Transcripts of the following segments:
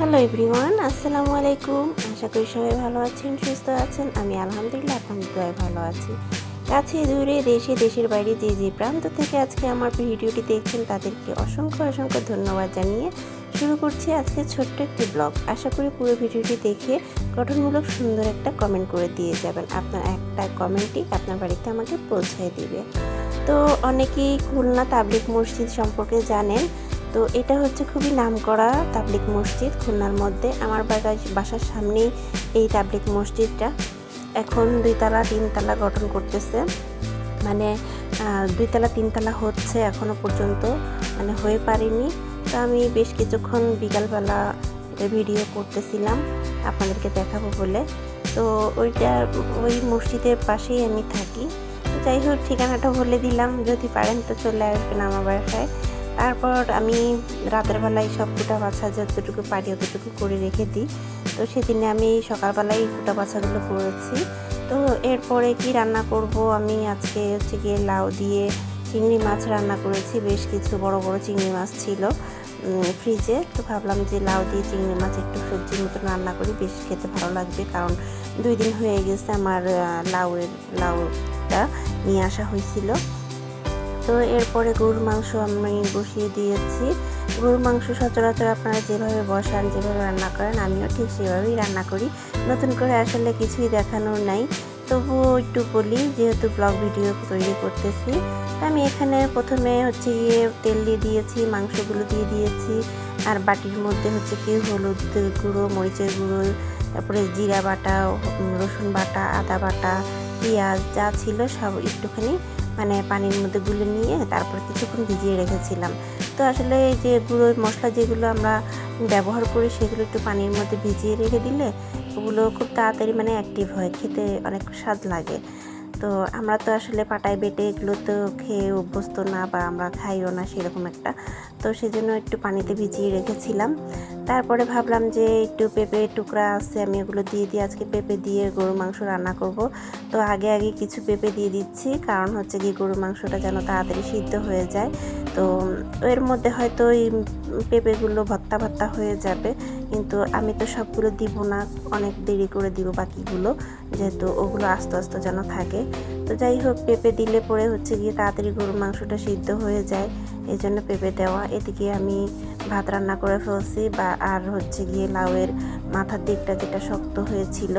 Hello everyone, আসসালামু আলাইকুম। আশা করি সবাই ভালো আছেন, সুস্থ আছেন। আমি আলহামদুলিল্লাহ আপনাদের দয়ায় ভালো আছি। কাছে দূরে দেশের বাইরে যে প্রান্ত থেকে আজকে আমার ভিডিওটি দেখছেন তাদেরকে অসংখ্য ধন্যবাদ জানিয়ে শুরু করছি আজকে ছোট্ট একটি ব্লগ। আশা করি পুরো ভিডিওটি দেখে গঠনমূলক সুন্দর একটা কমেন্ট করে দিয়ে যাবেন। আপনার একটা কমেন্টই আপনার বাড়িতে আমাকে পৌঁছায় দিবে। তো অনেকেই খুলনা তাবলিগ মসজিদ সম্পর্কে জানেন। তো এটা হচ্ছে খুবই নামকরা তাবলিগ মসজিদ খুলনার মধ্যে। আমার বাসার সামনেই এই তাবলিগ মসজিদটা। এখন 2 তলা 3 তলা গঠন করতেছে, মানে 2 তলা 3 তলা হচ্ছে এখনো পর্যন্ত, মানে হয়ে পারেনি। তো আমি বেশ কিছুক্ষণ বিকালবেলা এটা ভিডিও করতেছিলাম আপনাদেরকে দেখাবো বলে। তো ওই মসজিদের পাশেই আমি থাকি। তো যাই হোক, ঠিকানাটা বলে দিলাম, যদি পারেন তো চলে আসবেন আমার বাসায়। তারপর আমি রাতের বেলায় সব কুটা বাছা যতটুকু পারি অতটুকু করে রেখে দিই। তো সেদিনে আমি সকালবেলায় কুটা বাছাগুলো করেছি। তো এরপরে কি রান্না করব, আমি আজকে হচ্ছে গিয়ে লাউ দিয়ে চিংড়ি মাছ রান্না করেছি। বেশ কিছু বড় বড় চিংড়ি মাছ ছিল ফ্রিজে। তো ভাবলাম যে লাউ দিয়ে চিংড়ি মাছ একটু সবজির মতো রান্না করি, বেশ খেতে ভালো লাগবে। কারণ 2 দিন হয়ে গেছে আমার লাউটা নিয়ে আসা হয়েছিল। তো এরপরে গরুর মাংস আমি বসিয়ে দিয়েছি। গরুর মাংস সচরাচর আপনারা যেভাবে বসান, যেভাবে রান্না করেন, আমিও ঠিক সেভাবেই রান্না করি। নতুন করে আসলে কিছুই দেখানোর নাই, তবুও একটু বলি যেহেতু ব্লগ ভিডিও তৈরি করতেছি। আমি এখানে প্রথমে হচ্ছে গিয়ে তেল দিয়ে দিয়েছি, মাংসগুলো দিয়ে দিয়েছি। আর বাটির মধ্যে হচ্ছে কি হলুদ গুঁড়ো, মরিচের গুঁড়ো, তারপরে জিরা বাটা, রসুন বাটা, আদা বাটা, পেঁয়াজ যা ছিল সব একটুখানি মানে পানির মধ্যে গুলে নিয়ে তারপর কিছুক্ষণ ভিজিয়ে রেখেছিলাম। তো আসলে এই যে গুঁড়ো মশলা যেগুলো আমরা ব্যবহার করি সেগুলো একটু পানির মধ্যে ভিজিয়ে রেখে দিলে ওগুলো খুব তাড়াতাড়ি মানে অ্যাক্টিভ হয়, খেতে অনেক স্বাদ লাগে। তো আমরা তো আসলে পাটায় বেটে এগুলো তো খেয়ে অভ্যস্ত না, বা আমরা খাইও না সেরকম একটা। তো সেজন্য একটু পানিতে ভিজিয়ে রেখেছিলাম। তারপরে ভাবলাম যে একটু পেঁপে টুকরা আছে, আমি ওগুলো দিয়ে আজকে পেঁপে দিয়ে গরুর মাংস রান্না করব। তো আগে কিছু পেঁপে দিয়ে দিচ্ছি, কারণ হচ্ছে কি গরুর মাংসটা যেন তাড়াতাড়ি সিদ্ধ হয়ে যায়। তো এর মধ্যে হয়তো এই পেঁপেগুলো ভর্তা হয়ে যাবে, কিন্তু আমি তো সবগুলো দিব না, অনেক দেরি করে দিব বাকিগুলো, যেহেতু ওগুলো আস্তে আস্তে যেন থাকে। তো যাই হোক, পেঁপে দিলে পরে হচ্ছে গিয়ে তাড়াতাড়ি গরুর মাংসটা সিদ্ধ হয়ে যায়, এই জন্য পেঁপে দেওয়া। এদিকে আমি ভাত রান্না করে ফেলছি, আর হচ্ছে গিয়ে লাউয়ের মাথার দিকটা যেটা শক্ত হয়েছিল,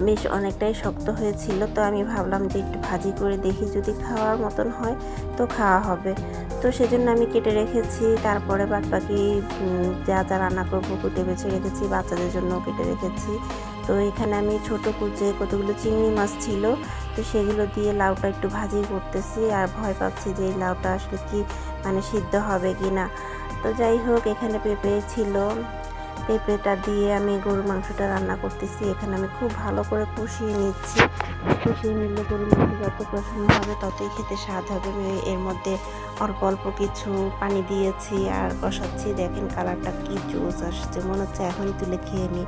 বেশ অনেকটাই শক্ত হয়েছিল। তো আমি ভাবলাম যে একটু ভাজি করে দেখি, যদি খাওয়ার মতন হয় তো খাওয়া হবে। তো সেজন্য আমি কেটে রেখেছি। তারপরে বাকি যা রান্না করবো কুটে বেছে রেখেছি, বাচ্চাদের জন্য কেটে রেখেছি। তো এখানে আমি ছোট কুচে কতগুলো চিংড়ি মাছ ছিল, তো সেগুলো দিয়ে লাউটা একটু ভাজি করতেছি। আর ভয় পাচ্ছি যে এই লাউটা আসলে কি মানে সিদ্ধ হবে কি না। তো যাই হোক, এখানে পেঁপে ছিল, পেঁপেটা দিয়ে আমি গরুর মাংসটা রান্না করতেছি। এখানে আমি খুব ভালো করে কষিয়ে নিচ্ছি। কষিয়ে নিলে গরুর মাংস যত কষানো হবে ততই খেতে স্বাদ হবে। এর মধ্যে অল্প কিছু পানি দিয়েছি আর কষাচ্ছি। দেখেন কালারটা কি জোস আসছে, মনে হচ্ছে এখনই তুলে খেয়ে নিই।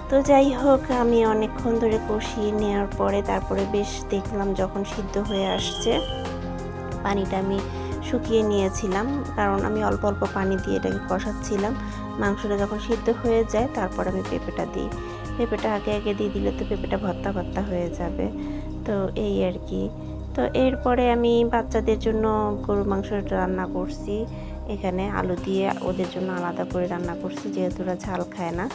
তো যাই হোক, আমি অনেকক্ষণ ধরে কষিয়ে নেওয়ার পরে তারপরে বেশ দেখলাম যখন সিদ্ধ হয়ে আসছে, পানিটা আমি শুকিয়ে নিয়েছিলাম, কারণ আমি অল্প পানি দিয়ে এটাকে কষাচ্ছিলাম। মাংসটা যখন সিদ্ধ হয়ে যায় তারপর আমি পেঁপেটা দিই। পেঁপেটা আগে দিয়ে দিলে তো পেঁপেটা ভর্তা হয়ে যাবে। তো এই আর কি। তো এরপরে আমি বাচ্চাদের জন্য গরুর মাংসটা রান্না করছি। এখানে আলু দিয়ে ওদের জন্য আলাদা করে রান্না করছি, যেহেতু ওরা ঝাল খায় না।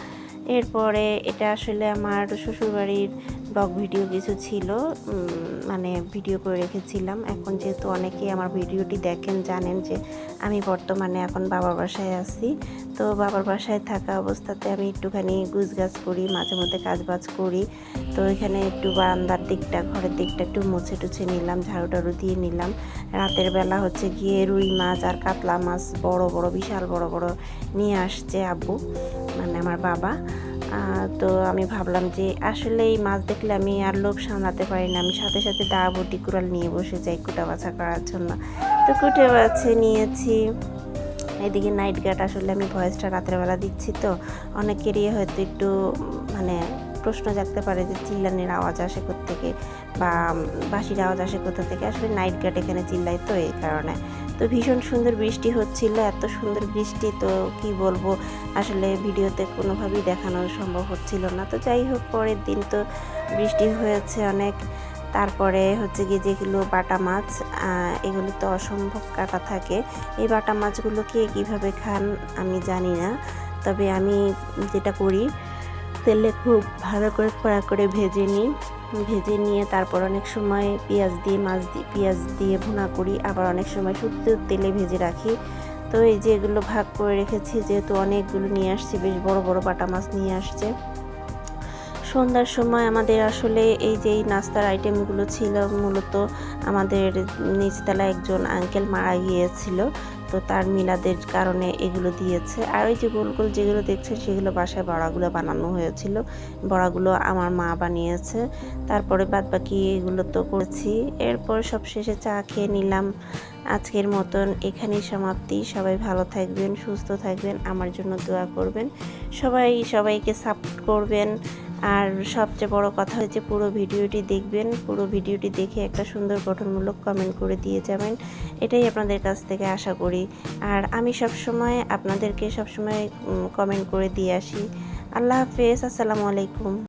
এরপরে এটা আসলে আমার শ্বশুরবাড়ির ব্লগ ভিডিও কিছু ছিল, মানে ভিডিও করে রেখেছিলাম। এখন যেহেতু অনেকেই আমার ভিডিওটি দেখেন, জানেন যে আমি বর্তমানে এখন বাবার বাসায় আছি। তো বাবার বাসায় থাকা অবস্থাতে আমি একটুখানি গুছগাছ করি, মাঝে মধ্যে কাজবাজ করি। তো এখানে একটু বারান্দার দিকটা, ঘরের দিকটা একটু মুছে টুছে নিলাম, ঝাড়ু টাড়ু দিয়ে নিলাম। রাতের বেলা হচ্ছে গিয়ে রুই মাছ আর কাতলা মাছ বড় বিশাল বড় নিয়ে আসছে আব্বু, মানে আমার বাবা। তো আমি ভাবলাম যে আসলে এই মাছ দেখলে আমি আর লোভ সামলাতে পারি না, আমি সাথে দাবটি কুড়াল নিয়ে বসে যাই কুটা বাছা করার জন্য। তো কুটে বাছে নিয়েছি। এদিকে নাইট গার্ড, আসলে আমি ভয়েসটা রাতের বেলা দিচ্ছি, তো অনেকেরই হয়তো একটু মানে প্রশ্ন জাগতে পারে যে চিল্লানির আওয়াজ আসে কোত্থেকে বা বাঁশির আওয়াজ আসে কোথা থেকে। আসলে নাইট গার্ড এখানে চিল্লাই, তো এই কারণে। তো ভীষণ সুন্দর বৃষ্টি হচ্ছিল, এত সুন্দর বৃষ্টি তো কি বলবো, আসলে ভিডিওতে কোনোভাবেই দেখানো সম্ভব হচ্ছিল না। তো যাই হোক, পরের দিন তো বৃষ্টি হয়েছে অনেক। তারপরে হচ্ছে গিয়ে যেগুলো বাটা মাছ, এগুলো তো অসম্ভব কাটা থাকে। এই বাটা মাছগুলো কে কীভাবে খান আমি জানি না, তবে আমি যেটা করি, তেলে খুব ভালো করে কড়া করে ভেজে নিই। ভেজে নিয়ে তারপর অনেক সময় পেঁয়াজ দিয়ে ভুনা করি, আবার অনেক সময় শুদ্ধ তেলে ভেজে রাখি। তো এই যে এগুলো ভাগ করে রেখেছি, যেহেতু অনেকগুলো নিয়ে আসছি, বেশ বড় বড় বাটা মাছ নিয়ে আসছে। সন্ধ্যার সময় আমাদের আসলে এই যে এই নাস্তার আইটেমগুলো ছিল, মূলত আমাদের নিচতলায় একজন আঙ্কেল মারা গিয়েছিল, তো তার মিলাদের কারণে এগুলো দিয়েছে। আর ওই যে গোল গোল যেগুলো দেখছেন সেগুলো বাসায় বড়াগুলো বানানো হয়েছিল, বড়াগুলো আমার মা বানিয়েছে। তারপরে বাদবাকি এগুলো তো করেছি। এরপর সবশেষে চা খেয়ে নিলাম। আজকের মতন এখানেই সমাপ্তি। সবাই ভালো থাকবেন, সুস্থ থাকবেন, আমার জন্য দোয়া করবেন, সবাইকে সাপোর্ট করবেন। আর সবচেয়ে বড় কথা হচ্ছে পুরো ভিডিওটি দেখবেন, পুরো ভিডিওটি দেখে একটা সুন্দর গঠনমূলক কমেন্ট করে দিয়ে যাবেন, এটাই আপনাদের কাছ থেকে আশা করি। আর আমি আপনাদেরকে সবসময় কমেন্ট করে দিয়ে আসি। আল্লাহ হাফেজ, আসসালামু আলাইকুম।